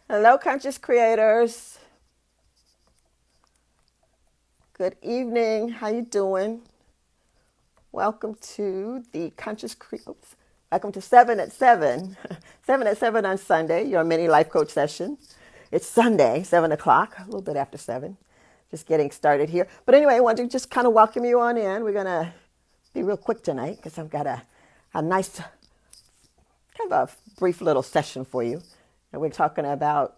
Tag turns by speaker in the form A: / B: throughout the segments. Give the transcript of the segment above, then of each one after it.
A: Hello, conscious creators. Good evening. How you doing? Welcome to the Oops. Welcome to 7 at 7. 7 at 7 on Sunday, your mini life coach session. It's Sunday, 7 o'clock, a little bit after 7. Just getting started here. But anyway, I want to just kind of welcome you on in. We're going to be real quick tonight because I've got a nice, kind of a brief little session for you. And we're talking about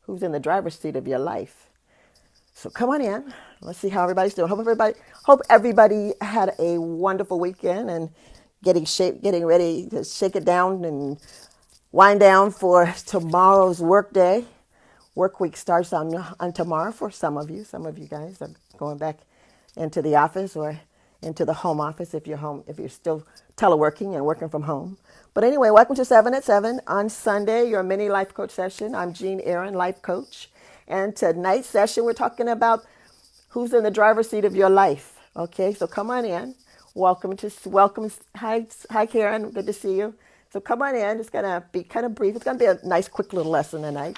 A: who's in the driver's seat of your life. So come on in. Let's see how everybody's doing. Hope everybody had a wonderful weekend and getting ready to shake it down and wind down for tomorrow's work day. Work week starts on tomorrow for some of you. Some of you guys are going back into the office or into the home office if you're still teleworking and working from home. But anyway, welcome to 7 at 7 on Sunday, your mini life coach session. I'm Jean Aaron, life coach. And tonight's session, we're talking about who's in the driver's seat of your life. Okay, so come on in. Welcome. Hi, Karen. Good to see you. So come on in. It's gonna be kind of brief. It's gonna be a nice, quick little lesson tonight.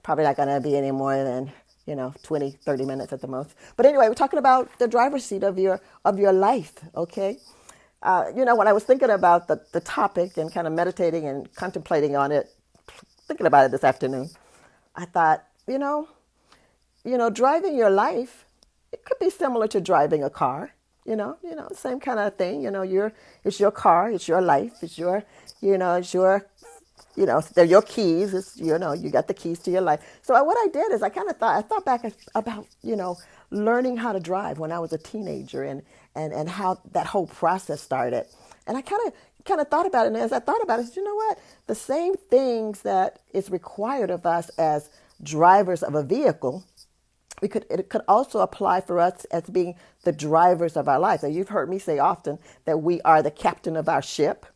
A: Probably not gonna be any more than 20, 30 minutes at the most. But anyway, we're talking about the driver's seat of your life. Okay. When I was thinking about the topic and kind of meditating and contemplating on it, thinking about it this afternoon, I thought, driving your life, it could be similar to driving a car. Same kind of thing. It's your car, it's your life, they're your keys. You got the keys to your life. So what I did is I thought back about, learning how to drive when I was a teenager and how that whole process started. And I kind of thought about it. And as I thought about it, you know what? The same things that is required of us as drivers of a vehicle, it could also apply for us as being the drivers of our lives. And you've heard me say often that we are the captain of our ship.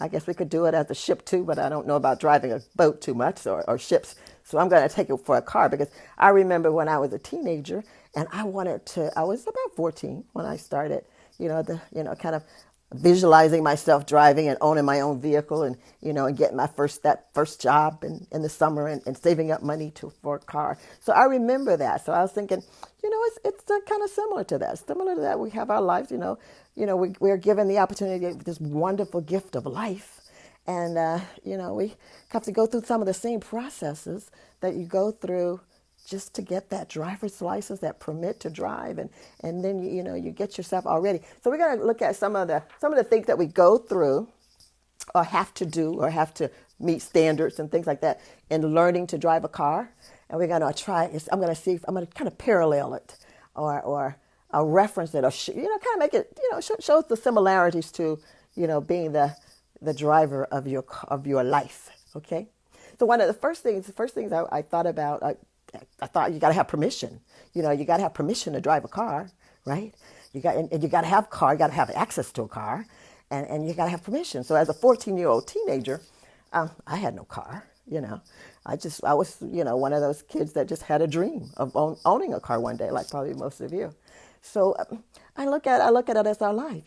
A: I guess we could do it as a ship too, but I don't know about driving a boat too much or ships. So I'm going to take it for a car because I remember when I was a teenager and I was about 14 when I started, kind of visualizing myself driving and owning my own vehicle and getting that first job in the summer and saving up money for a car. So I remember that. So I was thinking, it's kind of similar to that. Similar to that, we have our lives, we're given the opportunity of this wonderful gift of life. And, we have to go through some of the same processes that you go through just to get that driver's license, that permit to drive, and then you get yourself all ready. So we're going to look at some of the things that we go through or have to do or have to meet standards and things like that in learning to drive a car. And we're going to I'm going to see if I'm going to kind of parallel it or reference it or kind of make it shows the similarities to being the driver of your life. Okay. So one of the first things I thought about, I thought you got to have permission. You got to have permission to drive a car, right? You got to have car. You got to have access to a car, and you got to have permission. So as a 14-year-old teenager, I had no car. I was one of those kids that just had a dream of owning a car one day, like probably most of you. So I look at it as our life.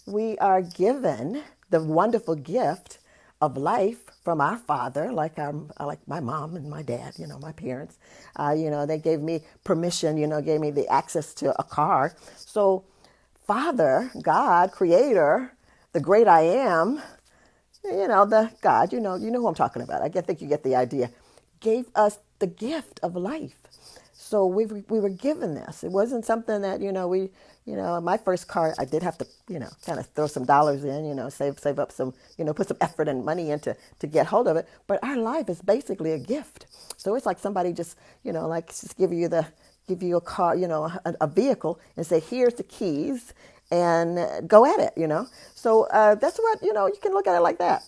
A: We are given the wonderful gift of life from our Father, like my mom and my dad, my parents. They gave me permission, gave me the access to a car. So Father, God, Creator, the great I am, the God, you know who I'm talking about. I think you get the idea. Gave us the gift of life. So we were given this. It wasn't something that, my first car, I did have to, kind of throw some dollars in, save up some, put some effort and money into to get hold of it. But our life is basically a gift. So it's like somebody just, just give you a car, a vehicle and say, here's the keys and go at it, So that's what, you can look at it like that.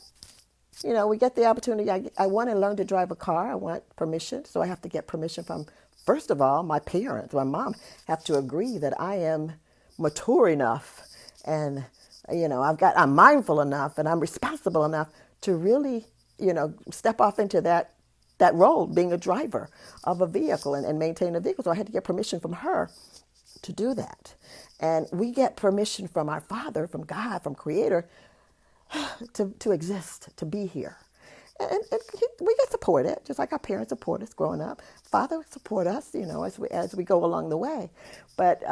A: We get the opportunity. I want to learn to drive a car. I want permission. So I have to get permission from, first of all, my parents, my mom have to agree that I am mature enough and, I'm mindful enough and I'm responsible enough to really, step off into that role, being a driver of a vehicle and maintain a vehicle. So I had to get permission from her to do that. And we get permission from our Father, from God, from Creator, to exist, to be here. we get supported, just like our parents support us growing up. Father would support us, as we go along the way. But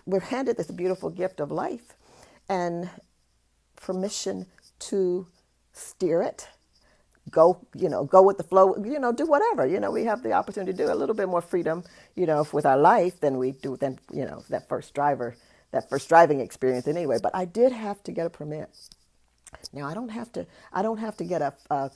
A: we're handed this beautiful gift of life and permission to steer it, go with the flow, do whatever. We have the opportunity to do a little bit more freedom, with our life than we do than, that first driving experience anyway. But I did have to get a permit. Now I don't have to get a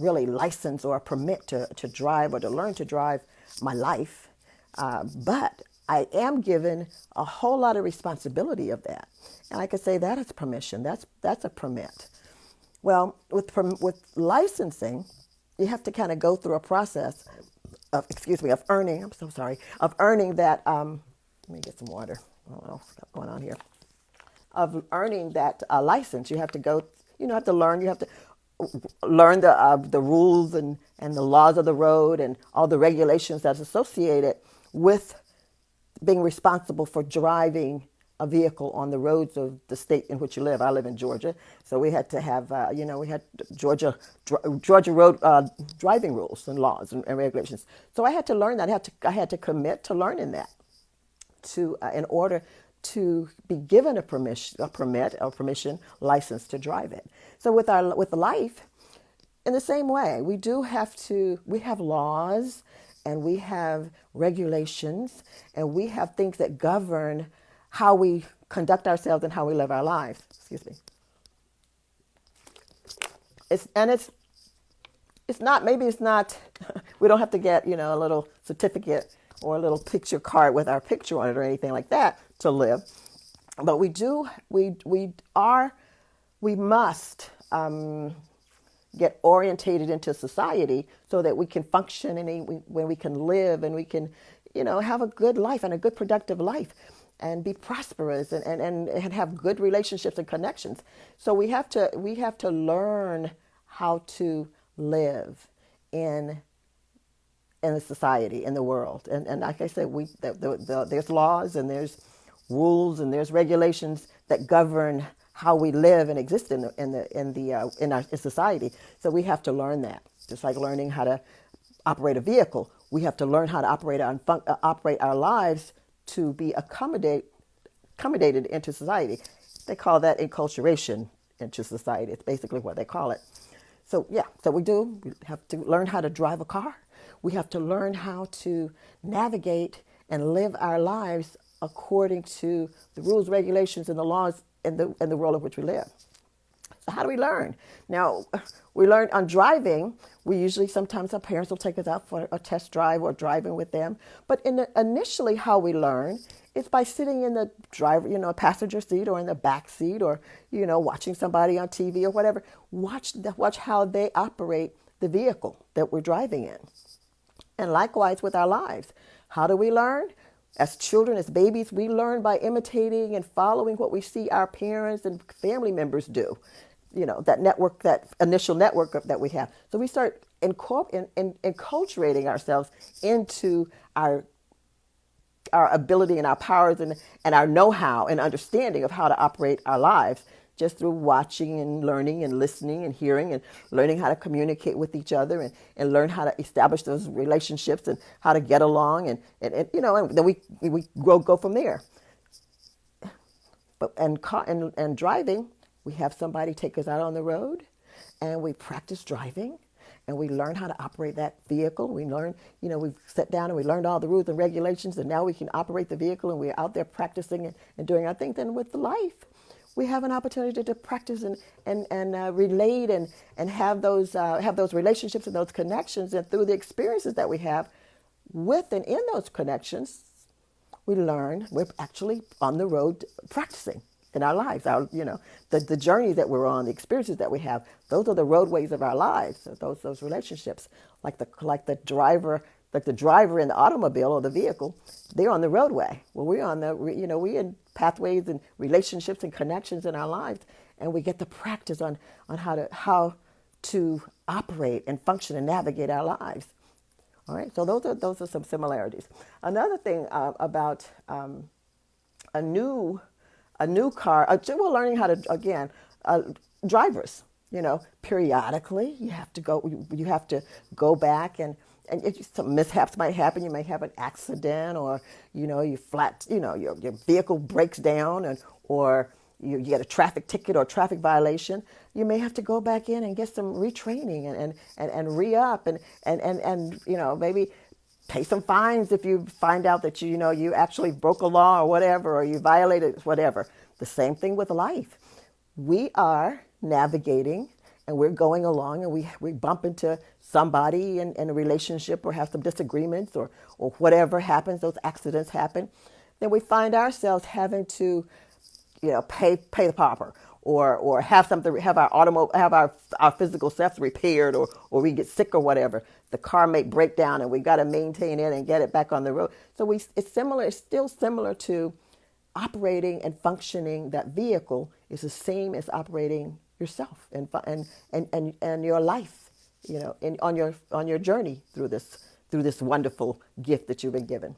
A: really license or a permit to drive or to learn to drive my life. But I am given a whole lot of responsibility of that. And I could say that is permission. That's a permit. Well, with licensing, you have to kind of go through a process of earning. I'm so sorry, of earning that. Let me get some water. I don't know what's going on here. Of earning that license, you have to go. Have to learn. You have to learn the rules and the laws of the road and all the regulations that's associated with being responsible for driving a vehicle on the roads of the state in which you live. I live in Georgia, so we had to have, we had Georgia road driving rules and laws and regulations. So I had to learn that. I had to commit to learning that in order to be given a permission license to drive it. So with life, in the same way, we have laws and we have regulations and we have things that govern how we conduct ourselves and how we live our lives. Excuse me. It's not, we don't have to get, a little certificate or a little picture card with our picture on it or anything like that to live. But we must get orientated into society so that we can function and when we can live and we can, have a good life and a good productive life and be prosperous and have good relationships and connections. So we have to learn how to live in the society, in the world. And like I said, there's laws and there's rules and there's regulations that govern how we live and exist in our society. So we have to learn that. Just like learning how to operate a vehicle, we have to learn how to operate our lives to be accommodated into society. They call that enculturation into society. It's basically what they call it. So we have to learn how to drive a car. We have to learn how to navigate and live our lives according to the rules, regulations, and the laws in the world in which we live. So how do we learn? Now, we learn on driving. Sometimes our parents will take us out for a test drive or driving with them. But initially how we learn is by sitting in the passenger seat or in the back seat or, watching somebody on TV or whatever. Watch how they operate the vehicle that we're driving in. And likewise with our lives. How do we learn? As children, as babies, we learn by imitating and following what we see our parents and family members do. That initial network that we have. So we start enculturating ourselves into our ability and our powers and our know-how and understanding of how to operate our lives just through watching and learning and listening and hearing and learning how to communicate with each other and learn how to establish those relationships and how to get along and then we go from there. But and driving, we have somebody take us out on the road and we practice driving and we learn how to operate that vehicle. We learn, we sat down and we learned all the rules and regulations and now we can operate the vehicle and we're out there practicing and doing our thing. Then with life, we have an opportunity to practice and relate and have those relationships and those connections. And through the experiences that we have with and in those connections, we're actually on the road practicing in our lives. The journey that we're on, the experiences that we have, those are the roadways of our lives. Those relationships, like the driver in the automobile or the vehicle, they're on the roadway. Well, we're in pathways and relationships and connections in our lives, and we get to practice on how to operate and function and navigate our lives. All right, so those are some similarities. Another thing about a new car, we're learning how to, again, drivers. periodically you have to go back and some mishaps might happen. You may have an accident, or you flat, your vehicle breaks down, and or you get a traffic ticket or traffic violation. You may have to go back in and get some retraining and re-up and maybe pay some fines if you find out that you actually broke a law or whatever, or you violated whatever. The same thing with life. We are navigating and we're going along, and we bump into somebody in a relationship, or have some disagreements, or whatever happens, those accidents happen. Then we find ourselves having to pay the pauper, or have something, have our physical self repaired, or we get sick or whatever. The car may break down, and we got to maintain it and get it back on the road. So it's still similar to operating and functioning. That vehicle is the same as operating yourself and your life, on your journey through this wonderful gift that you've been given.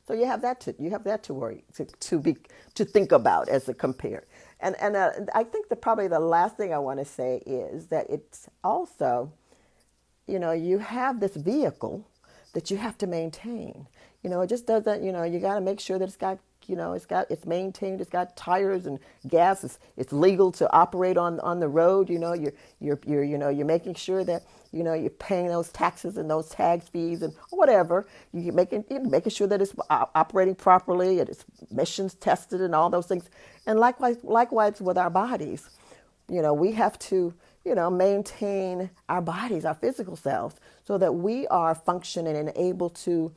A: So you have that to worry to think about as a compare. And I think probably the last thing I want to say is that it's also, you have this vehicle that you have to maintain. It just doesn't. You got to make sure that it's maintained. It's got tires and gas. It's legal to operate on the road. You're making sure that you're paying those taxes and those tax fees and whatever. You're making sure that it's operating properly and it's emissions tested and all those things. And likewise with our bodies, we have to maintain our bodies, our physical selves, so that we are functioning and able to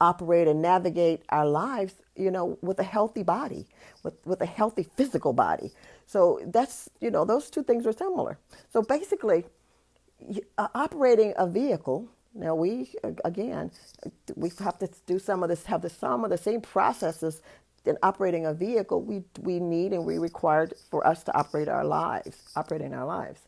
A: operate and navigate our lives, with a healthy body, with a healthy physical body. So that's, those two things are similar. So basically, operating a vehicle, now we have to do some of the same processes in operating a vehicle we need and we required for us to operate in our lives.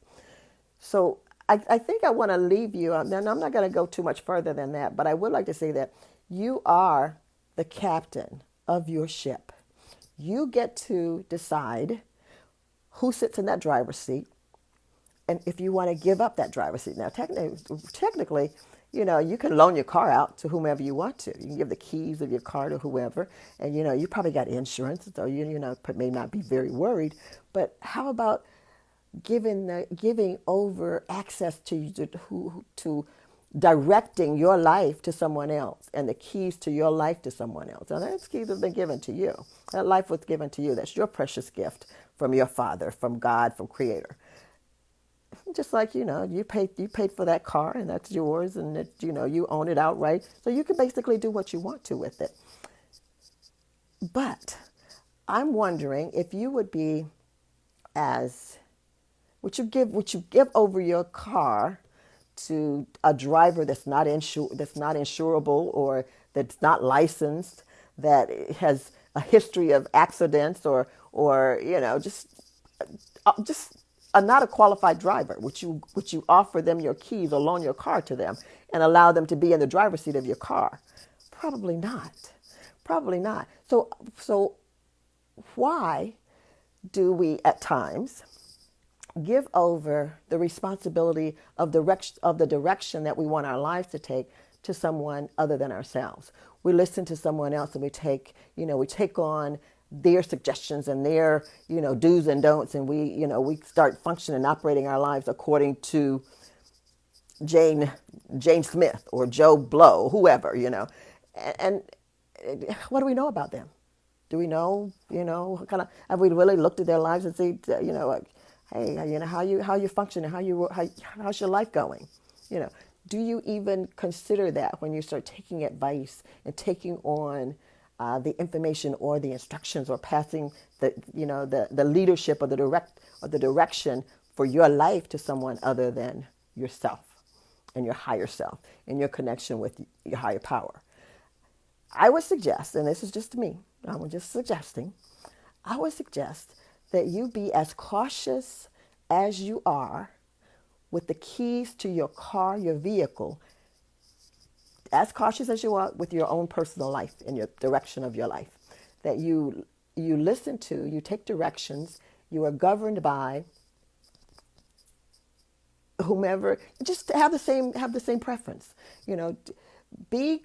A: So I think I want to leave you, and I'm not going to go too much further than that, but I would like to say that you are the captain of your ship. You get to decide who sits in that driver's seat, and if you want to give up that driver's seat. Now, technically, you can loan your car out to whomever you want to. You can give the keys of your car to whoever, and you probably got insurance, so you may not be very worried. But how about giving over access to directing your life to someone else, and the keys to your life to someone else? And those keys have been given to you. That life was given to you. That's your precious gift from your Father, from God, from Creator. Just like, you paid for that car, and that's yours, and that, you own it outright. So you can basically do what you want to with it. But I'm wondering if you would you give over your car to a driver that's not insurable, or that's not licensed, that has a history of accidents, or just not a qualified driver. Would you offer them your keys or loan your car to them and allow them to be in the driver's seat of your car? Probably not. Probably not. So why do we at times give over the responsibility of the direction that we want our lives to take to someone other than ourselves? We listen to someone else, and we take on their suggestions and their, do's and don'ts, and we start functioning and operating our lives according to Jane Smith or Joe Blow, whoever, and what do we know about them? Do we know, have we really looked at their lives and see, hey, how you functioning, how's your life going? Do you even consider that when you start taking advice and taking on the information or the instructions, or passing the leadership or the direction for your life to someone other than yourself and your higher self and your connection with your higher power? I would suggest, and this is just me, I'm just suggesting, I would suggest that you be as cautious as you are with the keys to your car, your vehicle, as cautious as you are with your own personal life and your direction of your life, that you listen to, you take directions, you are governed by whomever, just have the same preference. You know, be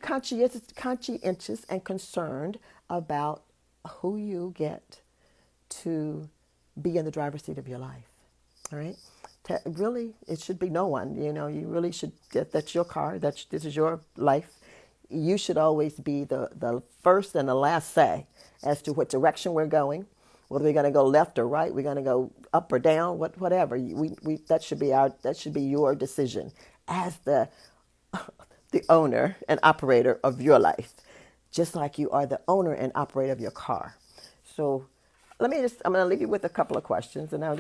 A: conscientious and concerned about who you get to be in the driver's seat of your life. All right. Really, it should be no one. You know, you really should get that's your car. This is your life. You should always be the first and the last say as to what direction we're going. Whether we're going to go left or right, we're going to go up or down, whatever. That should be your decision as the owner and operator of your life, just like you are the owner and operator of your car. So I'm going to leave you with a couple of questions, and I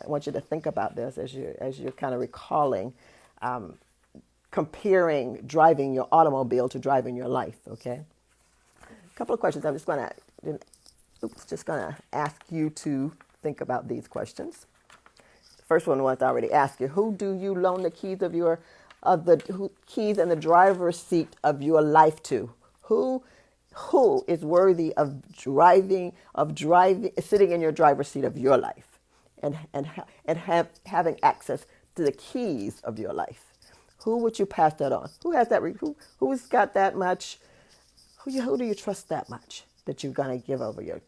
A: want you to think about this as you're kind of recalling, comparing driving your automobile to driving your life. Okay, a couple of questions. I'm just going to ask you to think about these questions. The first one was I already asked you: who do you loan the keys keys and the driver's seat of your life to? Who is worthy of sitting in your driver's seat of your life, and having access to the keys of your life? Who would you pass that on? Who has that? Who's got that much? Who do you trust that much that you're gonna give over your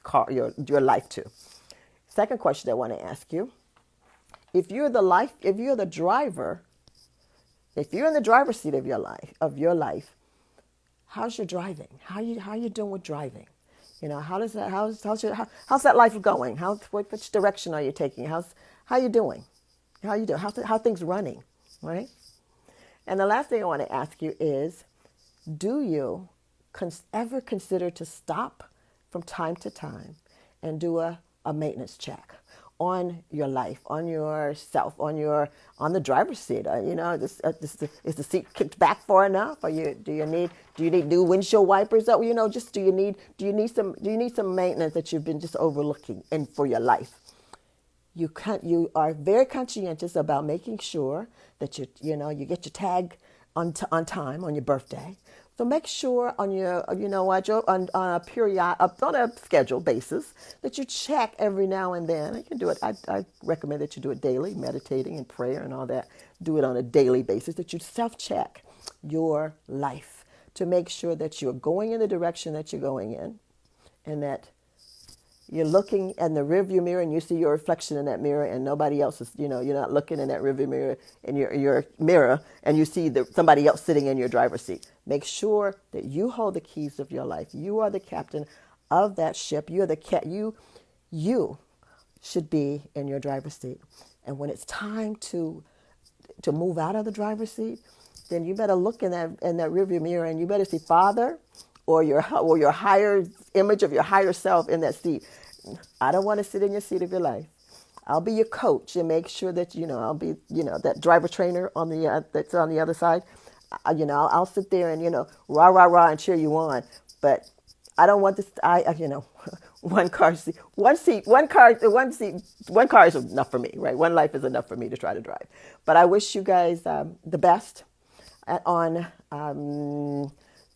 A: car, your life to? Second question I want to ask you: if you're the driver, if you're in the driver's seat of your life, how's your driving? How you doing with driving? You know, how's that life going? Which direction are you taking? How you doing? How things running, right? And the last thing I want to ask you is, do you ever consider to stop from time to time and do a maintenance check on your life, on yourself, on the driver's seat? Is the seat kicked back far enough? Do you need new windshield wipers? Do you need some maintenance that you've been just overlooking for your life? You are very conscientious about making sure that you get your tag on time on your birthday. So make sure on on a scheduled basis that you check every now and then. You can do it. I recommend that you do it daily, meditating and prayer and all that. Do it on a daily basis, that you self-check your life to make sure that you're going in the direction that you're going in, and that you're looking in the rearview mirror and you see your reflection in that mirror, and nobody else is, you're not looking in that rearview mirror in your mirror and you see somebody else sitting in your driver's seat. Make sure that you hold the keys of your life. You are the captain of that ship. You should be in your driver's seat. And when it's time to move out of the driver's seat, then you better look in that rearview mirror and you better see Father or your higher image of your higher self in that seat. I don't want to sit in your seat of your life. I'll be your coach and make sure that, I'll be, that driver trainer that's on the other side. I'll sit there and, rah, rah, rah and cheer you on. But I don't want this, one car is enough for me, right? One life is enough for me to try to drive. But I wish you guys the best on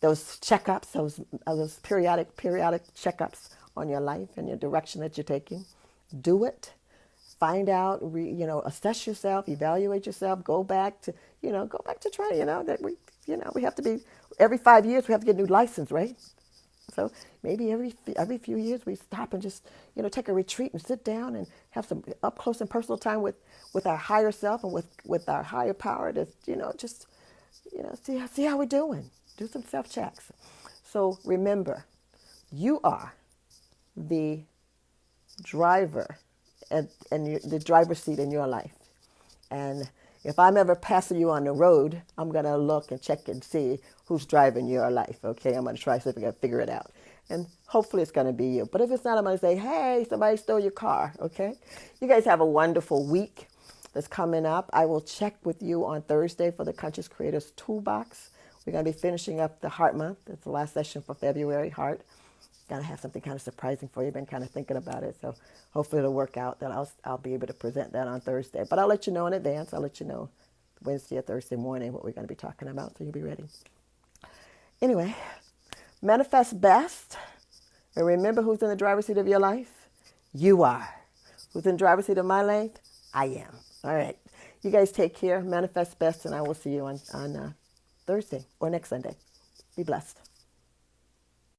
A: those checkups, those periodic checkups on your life and your direction that you're taking. Do it. Find out, assess yourself, evaluate yourself, go back to trying, that we have to be, every 5 years we have to get a new license, right? So maybe every few years we stop and just, take a retreat and sit down and have some up close and personal time with our higher self and with our higher power to, see how we're doing. Do some self-checks. So remember, you are the driver and the driver's seat in your life. And if I'm ever passing you on the road, I'm going to look and check and see who's driving your life, okay? I'm going to try to see if I can figure it out. And hopefully it's going to be you. But if it's not, I'm going to say, hey, somebody stole your car, okay? You guys have a wonderful week that's coming up. I will check with you on Thursday for the Conscious Creators Toolbox. We're going to be finishing up the Heart Month. It's the last session for February, Heart. Going to have something kind of surprising for you. Been kind of thinking about it. So hopefully it'll work out that I'll be able to present that on Thursday. But I'll let you know in advance. I'll let you know Wednesday or Thursday morning what we're going to be talking about, so you'll be ready. Anyway, manifest best. And remember who's in the driver's seat of your life? You are. Who's in the driver's seat of my life? I am. All right. You guys take care. Manifest best, and I will see you on Thursday or next Sunday. Be blessed.